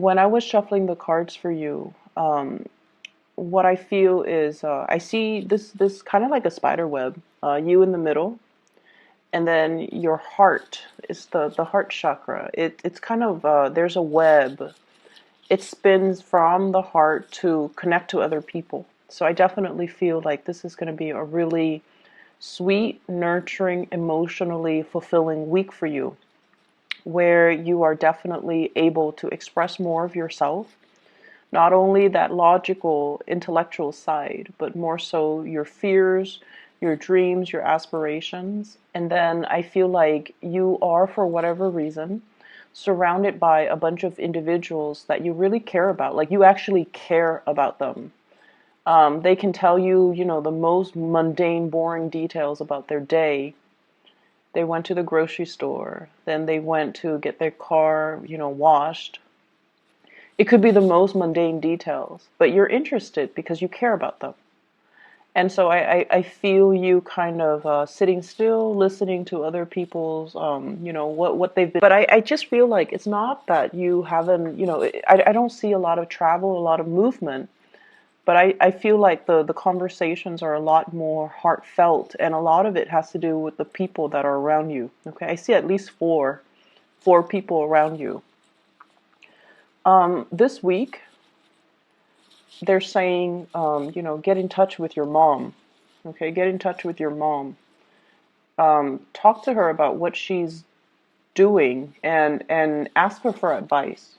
when I was shuffling the cards for you, what I feel is I see this kind of like a spider web, you in the middle, and then your heart is the heart chakra. It's kind of there's a web. It spins from the heart to connect to other people. So I definitely feel like this is going to be a really sweet, nurturing, emotionally fulfilling week for you, where you are definitely able to express more of yourself, not only that logical, intellectual side, but more so your fears, your dreams, your aspirations. And then I feel like you are, for whatever reason, surrounded by a bunch of individuals that you really care about. Like you actually care about them. They can tell you, the most mundane, boring details about their day. They went to the grocery store, then they went to get their car, washed. It could be the most mundane details, but you're interested because you care about them. And so I feel you kind of sitting still, listening to other people's, what they've been. But I just feel like it's not that you haven't, I don't see a lot of travel, a lot of movement. But I feel like the conversations are a lot more heartfelt, and a lot of it has to do with the people that are around you. Okay, I see at least four people around you. This week, they're saying, get in touch with your mom. Okay, get in touch with your mom. Talk to her about what she's doing and ask her for advice.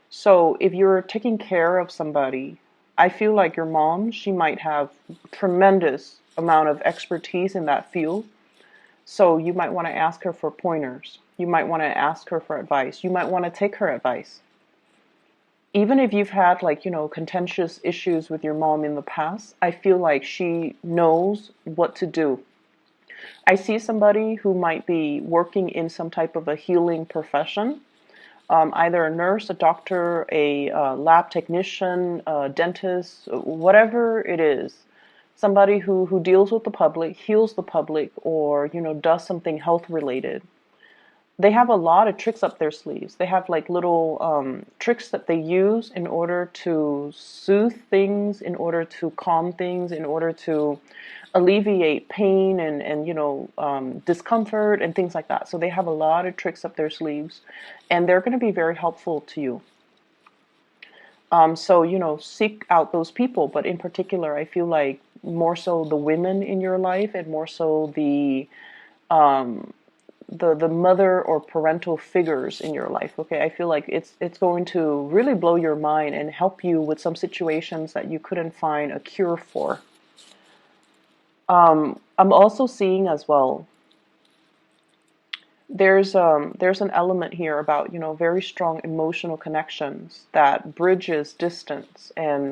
So if you're taking care of somebody, I feel like your mom, she might have tremendous amount of expertise in that field. So you might want to ask her for pointers. You might want to ask her for advice. You might want to take her advice. Even if you've had contentious issues with your mom in the past, I feel like she knows what to do. I see somebody who might be working in some type of a healing profession, either a nurse, a doctor, a lab technician, a dentist, whatever it is. Somebody who deals with the public, heals the public, or does something health related. They have a lot of tricks up their sleeves. They have like little tricks that they use in order to soothe things, in order to calm things, in order to alleviate pain and discomfort and things like that. So they have a lot of tricks up their sleeves, and they're going to be very helpful to you. So seek out those people, but in particular, I feel like more so the women in your life, and more so um, the mother or parental figures in your life. Okay, I feel like it's going to really blow your mind and help you with some situations that you couldn't find a cure for. I'm also seeing as well, there's an element here about very strong emotional connections that bridges distance, and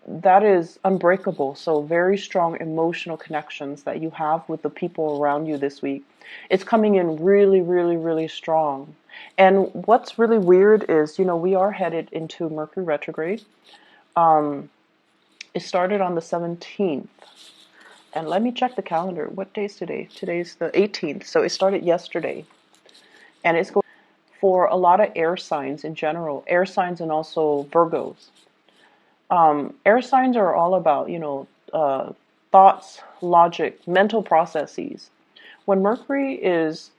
that is unbreakable. So very strong emotional connections that you have with the people around you this week. It's coming in really, really, really strong. And what's really weird is, we are headed into Mercury retrograde. It started on the 17th. And let me check the calendar. What day is today? Today's the 18th. So it started yesterday. And it's going for a lot of air signs in general, air signs and also Virgos. Air signs are all about, thoughts, logic, mental processes. When Mercury is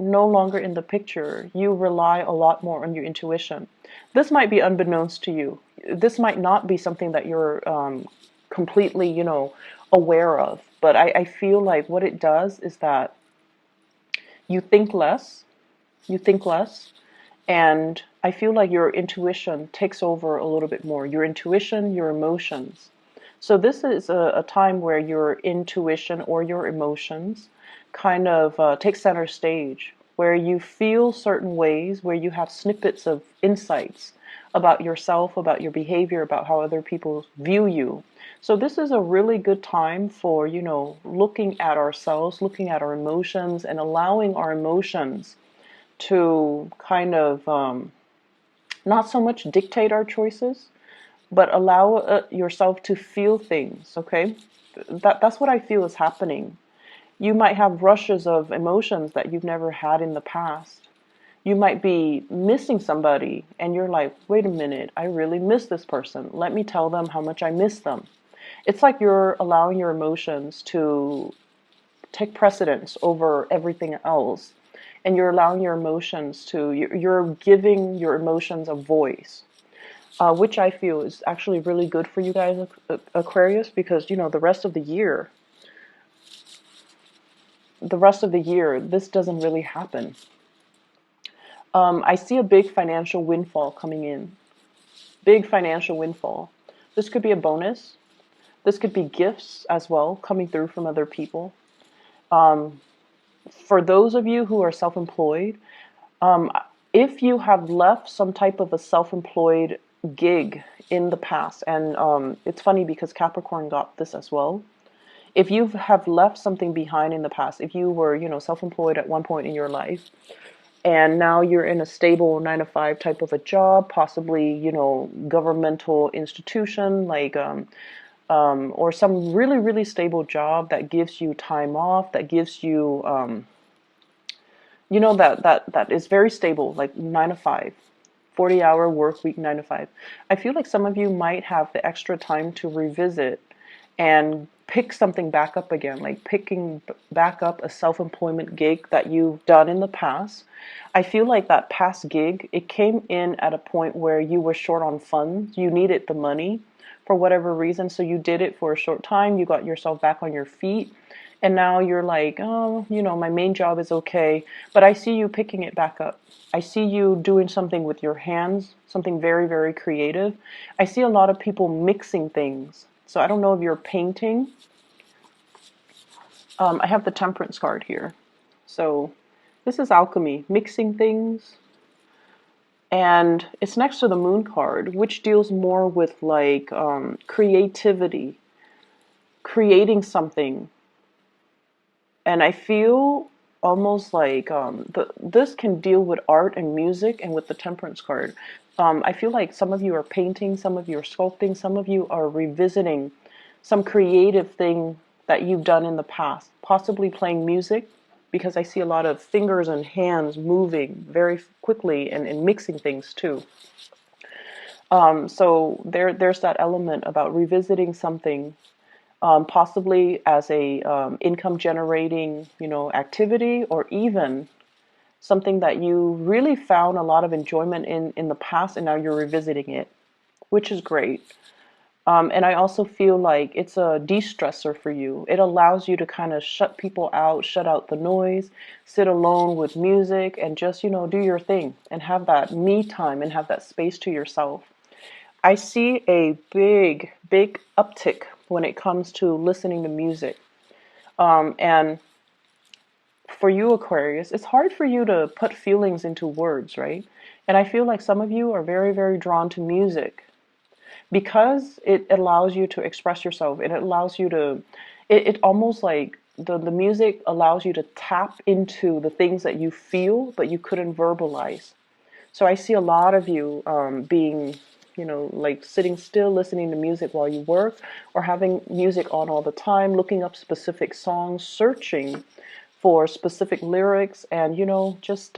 no longer in the picture, you rely a lot more on your intuition. This might be unbeknownst to you. This might not be something that you're completely, aware of. But I feel like what it does is that you think less, you think less, and I feel like your intuition takes over a little bit more. Your intuition, your emotions. So this is a time where your intuition or your emotions kind of take center stage, where you feel certain ways, where you have snippets of insights about yourself, about your behavior, about how other people view you. So this is a really good time for, looking at ourselves, looking at our emotions, and allowing our emotions to kind of not so much dictate our choices, but allow yourself to feel things, okay? That's what I feel is happening. You might have rushes of emotions that you've never had in the past. You might be missing somebody and you're like, wait a minute, I really miss this person. Let me tell them how much I miss them. It's like you're allowing your emotions to take precedence over everything else. And you're allowing your emotions to, you're giving your emotions a voice, which I feel is actually really good for you guys, Aquarius, because, the rest of the year, this doesn't really happen. I see a big financial windfall coming in. Big financial windfall. This could be a bonus. This could be gifts as well coming through from other people. For those of you who are self-employed, if you have left some type of a self-employed gig in the past, and it's funny because Capricorn got this as well. If you have left something behind in the past, if you were, self-employed at one point in your life, and now you're in a stable 9 to 5 type of a job, possibly, governmental institution, like, or some really, really stable job that gives you time off, that gives you, that is very stable, like 9 to 5, 40-hour work week, 9 to 5. I feel like some of you might have the extra time to revisit and pick something back up again, like picking back up a self-employment gig that you've done in the past. I feel like that past gig, it came in at a point where you were short on funds. You needed the money for whatever reason, so you did it for a short time. You got yourself back on your feet, and now you're like, oh, my main job is okay, but I see you picking it back up. I see you doing something with your hands, something very, very creative. I see a lot of people mixing things. So I don't know if you're painting. I have the Temperance card here. So this is alchemy, mixing things. And it's next to the Moon card, which deals more with like creativity, creating something. And I feel almost like this can deal with art and music, and with the Temperance card. I feel like some of you are painting, some of you are sculpting, some of you are revisiting some creative thing that you've done in the past, possibly playing music, because I see a lot of fingers and hands moving very quickly and mixing things too. So there's that element about revisiting something, possibly as a income generating, activity, or even something that you really found a lot of enjoyment in the past, and now you're revisiting it, which is great. And I also feel like it's a de-stressor for you. It allows you to kind of shut people out, shut out the noise, sit alone with music, and just, do your thing and have that me time and have that space to yourself. I see a big, big uptick when it comes to listening to music. And for you, Aquarius, it's hard for you to put feelings into words, right? And I feel like some of you are very, very drawn to music because it allows you to express yourself. It allows you to, it almost like the music allows you to tap into the things that you feel, but you couldn't verbalize. So I see a lot of you being, like sitting still, listening to music while you work, or having music on all the time, looking up specific songs, searching for specific lyrics, and, just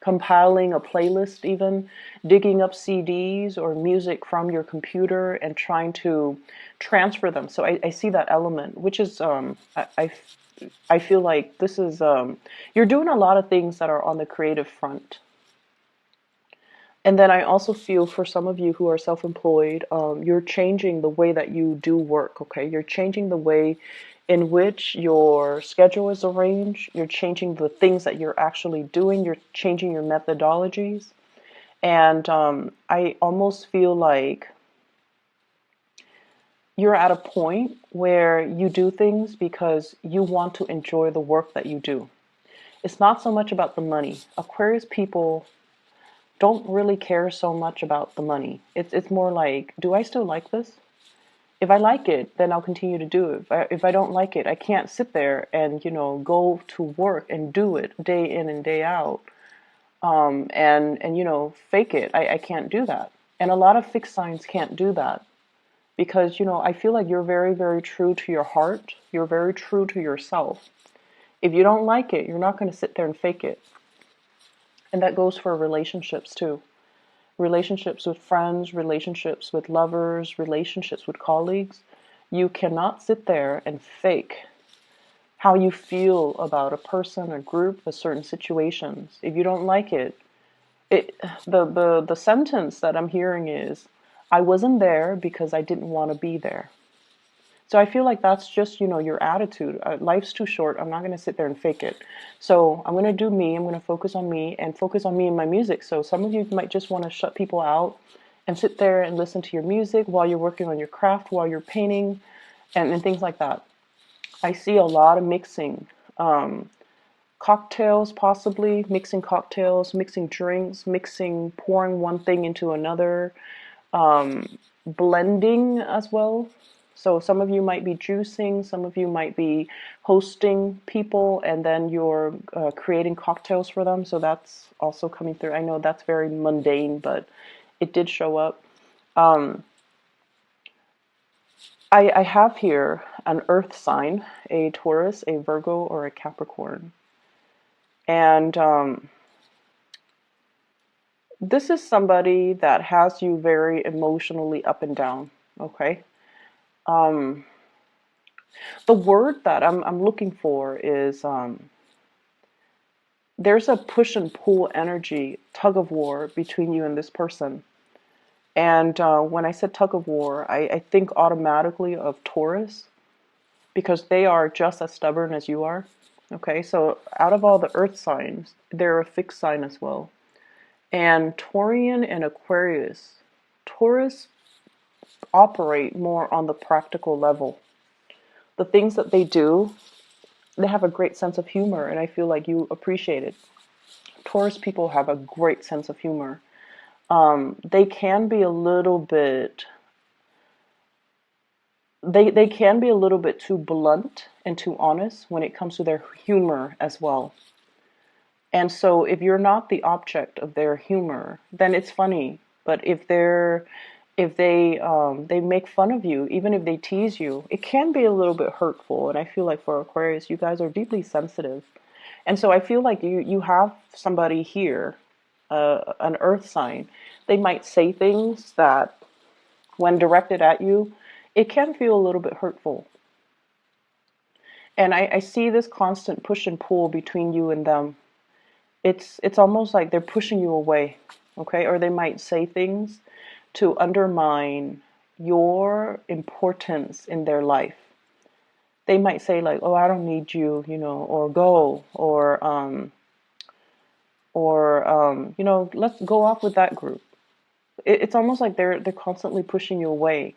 compiling a playlist, even digging up CDs or music from your computer and trying to transfer them. So I see that element, which is, I feel like this is, you're doing a lot of things that are on the creative front. And then I also feel for some of you who are self-employed, you're changing the way that you do work, okay? You're changing the way in which your schedule is arranged. You're changing the things that you're actually doing. You're changing your methodologies. And I almost feel like you're at a point where you do things because you want to enjoy the work that you do. It's not so much about the money. Aquarius people don't really care so much about the money. It's more like, do I still like this? If I like it, then I'll continue to do it. If I don't like it, I can't sit there and, go to work and do it day in and day out, and fake it. I can't do that. And a lot of fixed signs can't do that because, I feel like you're very, very true to your heart. You're very true to yourself. If you don't like it, you're not going to sit there and fake it. And that goes for relationships too. Relationships with friends, relationships with lovers, relationships with colleagues. You cannot sit there and fake how you feel about a person, a group, a certain situations. If you don't like it, the sentence that I'm hearing is, I wasn't there because I didn't want to be there. So I feel like that's just, your attitude. Life's too short. I'm not going to sit there and fake it. So I'm going to do me. I'm going to focus on me and focus on me and my music. So some of you might just want to shut people out and sit there and listen to your music while you're working on your craft, while you're painting, and things like that. I see a lot of mixing. Cocktails, possibly mixing cocktails, mixing drinks, pouring one thing into another, blending as well. So some of you might be juicing, some of you might be hosting people, and then you're creating cocktails for them. So that's also coming through. I know that's very mundane, but it did show up. I have here an earth sign, a Taurus, a Virgo, or a Capricorn. And this is somebody that has you very emotionally up and down, okay? The word that I'm looking for is there's a push and pull energy, tug of war between you and this person. And when I said tug of war, I think automatically of Taurus because they are just as stubborn as you are. Okay, so out of all the earth signs, they're a fixed sign as well. And Taurian and Aquarius, Taurus operate more on the practical level. The things that they do, they have a great sense of humor, and I feel like you appreciate it. Taurus people have a great sense of humor. They can be a little bit they can be a little bit too blunt and too honest when it comes to their humor as well. And so if you're not the object of their humor, then it's funny. But if they make fun of you, even if they tease you, it can be a little bit hurtful. And I feel like for Aquarius, you guys are deeply sensitive. And so I feel like you have somebody here, an earth sign. They might say things that when directed at you, it can feel a little bit hurtful. And I see this constant push and pull between you and them. It's almost like they're pushing you away, okay? Or they might say things to undermine your importance in their life. They might say like, "Oh, I don't need you," or "Go," or let's go off with that group. It's almost like they're constantly pushing you away,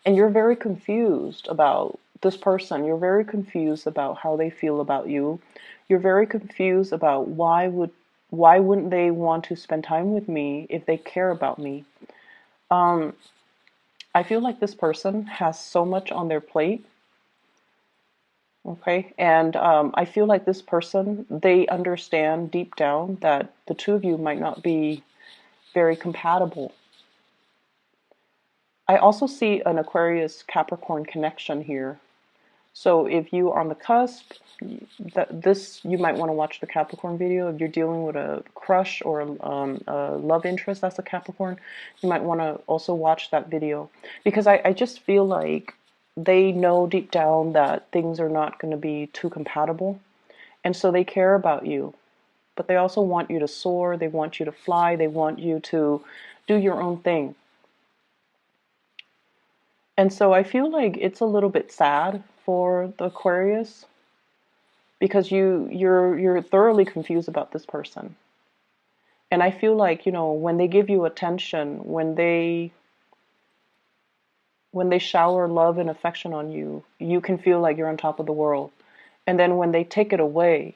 and you're very confused about this person. You're very confused about how they feel about you. You're very confused about why wouldn't they want to spend time with me if they care about me? I feel like this person has so much on their plate. Okay, and I feel like this person, they understand deep down that the two of you might not be very compatible. I also see an Aquarius Capricorn connection here. So if you are on the cusp, you might want to watch the Capricorn video. If you're dealing with a crush or a love interest that's a Capricorn, you might want to also watch that video because I just feel like they know deep down that things are not going to be too compatible, and so they care about you, but they also want you to soar. They want you to fly. They want you to do your own thing. And so I feel like it's a little bit sad for the Aquarius because you're thoroughly confused about this person. And I feel like, when they give you attention, when they shower love and affection on you, you can feel like you're on top of the world. And then when they take it away,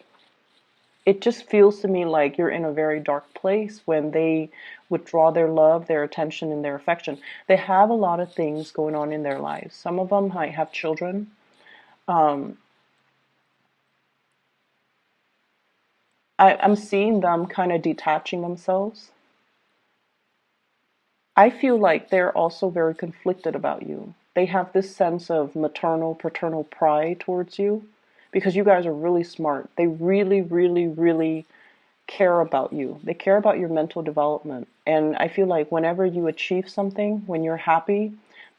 it just feels to me like you're in a very dark place when they withdraw their love, their attention, and their affection. They have a lot of things going on in their lives. Some of them might have children. I'm seeing them kind of detaching themselves. I feel like they're also very conflicted about you. They have this sense of maternal, paternal pride towards you because you guys are really smart. They really, really, really care about you. They care about your mental development. And I feel like whenever you achieve something, when you're happy,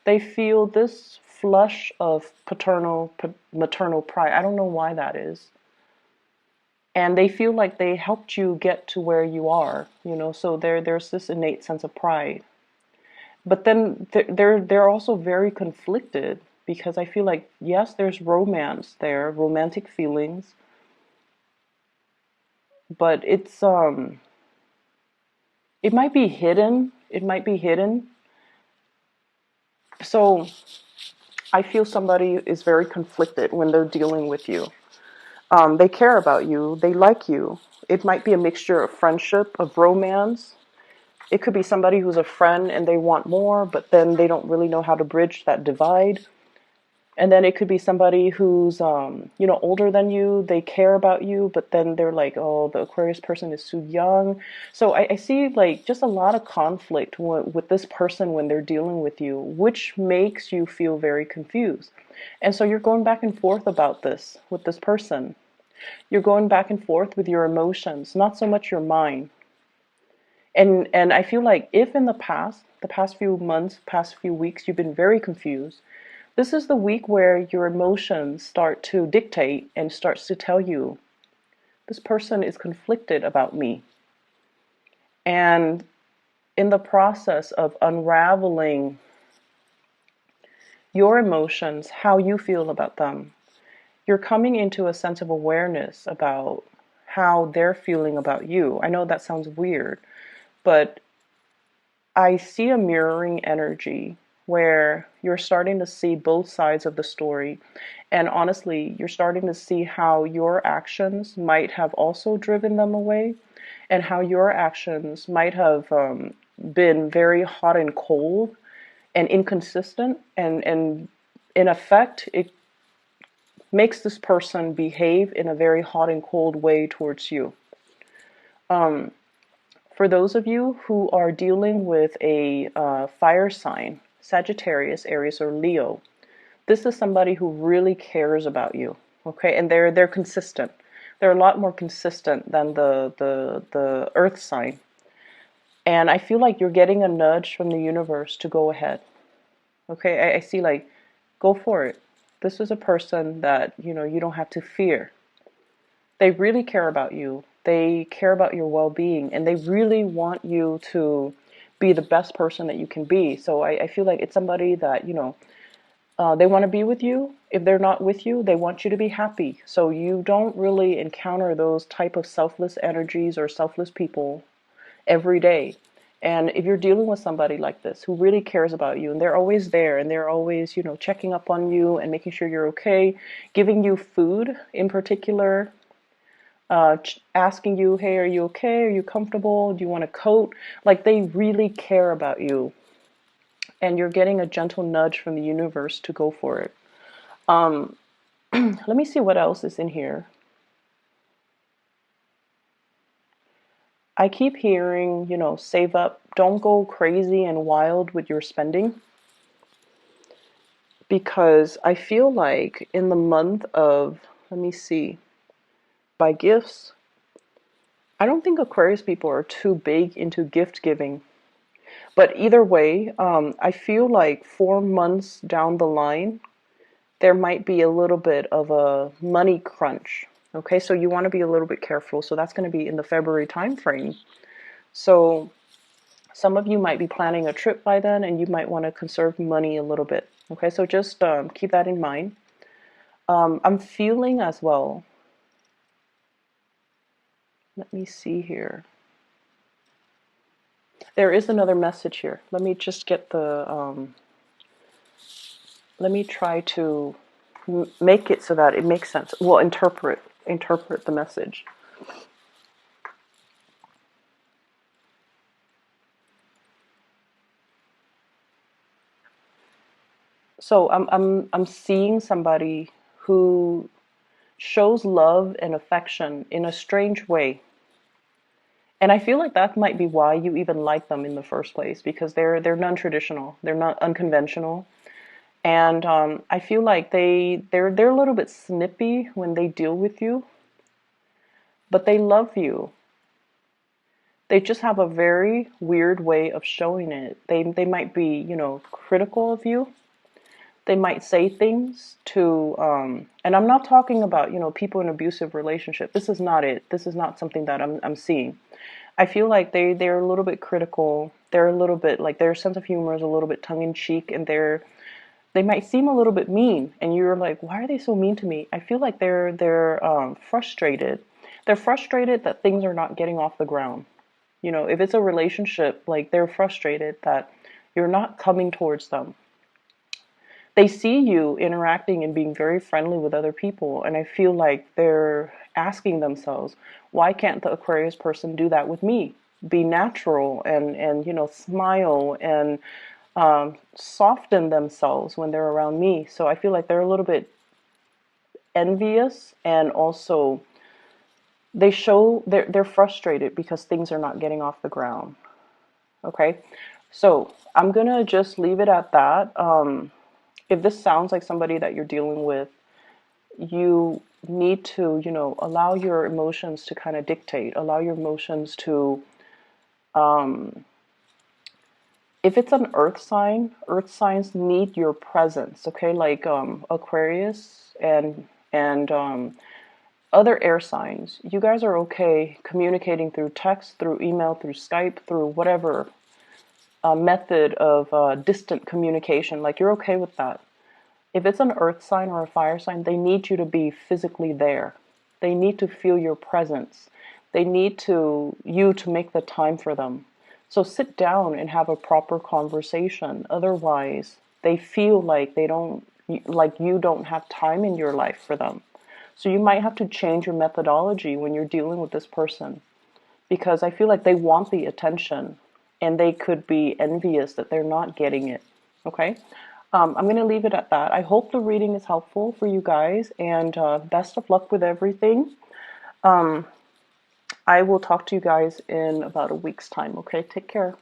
they feel this flush of maternal pride. I don't know why that is. And they feel like they helped you get to where you are, so there's this innate sense of pride. But then they're also very conflicted, because I feel like, yes, there's romance there, romantic feelings, but it might be hidden. It might be hidden. So I feel somebody is very conflicted when they're dealing with you. They care about you. They like you. It might be a mixture of friendship, of romance. It could be somebody who's a friend and they want more, but then they don't really know how to bridge that divide. And then it could be somebody who's, older than you. They care about you, but then they're like, oh, the Aquarius person is too young. So I see like just a lot of conflict with this person when they're dealing with you, which makes you feel very confused. And so you're going back and forth about this with this person. You're going back and forth with your emotions, not so much your mind. And I feel like if in the past few months, past few weeks, you've been very confused, this is the week where your emotions start to dictate and starts to tell you, this person is conflicted about me. And in the process of unraveling your emotions, how you feel about them, you're coming into a sense of awareness about how they're feeling about you. I know that sounds weird, but I see a mirroring energy where you're starting to see both sides of the story. And honestly, you're starting to see how your actions might have also driven them away, and how your actions might have been very hot and cold and inconsistent. And in effect, it makes this person behave in a very hot and cold way towards you. For those of you who are dealing with a fire sign, Sagittarius, Aries, or Leo, this is somebody who really cares about you. Okay, and they're consistent. They're a lot more consistent than the Earth sign. And I feel like you're getting a nudge from the universe to go ahead. Okay, I see like, go for it. This is a person that, you don't have to fear. They really care about you. They care about your well-being, and they really want you to be the best person that you can be. So I feel like it's somebody that, they want to be with you. If they're not with you, they want you to be happy. So you don't really encounter those type of selfless energies or selfless people every day. And if you're dealing with somebody like this who really cares about you, and they're always there, and they're always, checking up on you and making sure you're okay, giving you food in particular, asking you, hey, are you okay? Are you comfortable? Do you want a coat? Like, they really care about you. And you're getting a gentle nudge from the universe to go for it. Let me see what else is in here. I keep hearing, save up. Don't go crazy and wild with your spending. Because I feel like in the month of, let me see, by gifts, I don't think Aquarius people are too big into gift giving. But either way, I feel like 4 months down the line, there might be a little bit of a money crunch. Okay, so you want to be a little bit careful. So that's going to be in the February time frame. So some of you might be planning a trip by then, and you might want to conserve money a little bit. Okay, so just keep that in mind. I'm feeling as well. Let me see here. There is another message here. Let me just get the, let me try to make it so that it makes sense. Well, interpret the message. So I'm seeing somebody who shows love and affection in a strange way. And I feel like that might be why you even like them in the first place, because they're non-traditional, they're not unconventional, and I feel like they're a little bit snippy when they deal with you, but they love you. They just have a very weird way of showing it. They might be, you know, critical of you. They might say things to, and I'm not talking about, you know, people in abusive relationship. This is not it. This is not something that I'm seeing. I feel like they're a little bit critical. They're a little bit like their sense of humor is a little bit tongue in cheek, and they might seem a little bit mean, and you're like, why are they so mean to me? I feel like they're frustrated. They're frustrated that things are not getting off the ground. You know, if it's a relationship, like they're frustrated that you're not coming towards them. They see you interacting and being very friendly with other people, and I feel like they're asking themselves, why can't the Aquarius person do that with me? Be natural and you know, smile and soften themselves when they're around me. So I feel like they're a little bit envious, and also they're frustrated because things are not getting off the ground. Okay, so I'm gonna just leave it at that. If this sounds like somebody that you're dealing with, you need to, you know, allow your emotions to kind of dictate, allow your emotions to, if it's an earth signs need your presence, okay? Like Aquarius and other air signs, you guys are okay communicating through text, through email, through Skype, through whatever method of distant communication. Like you're okay with that. If it's an earth sign or a fire sign, they need you to be physically there. They need to feel your presence. They need you to make the time for them. So sit down and have a proper conversation. Otherwise, they feel like you don't have time in your life for them. So you might have to change your methodology when you're dealing with this person, because I feel like they want the attention and they could be envious that they're not getting it. Okay? I'm going to leave it at that. I hope the reading is helpful for you guys, and best of luck with everything. I will talk to you guys in about a week's time. Okay? Take care.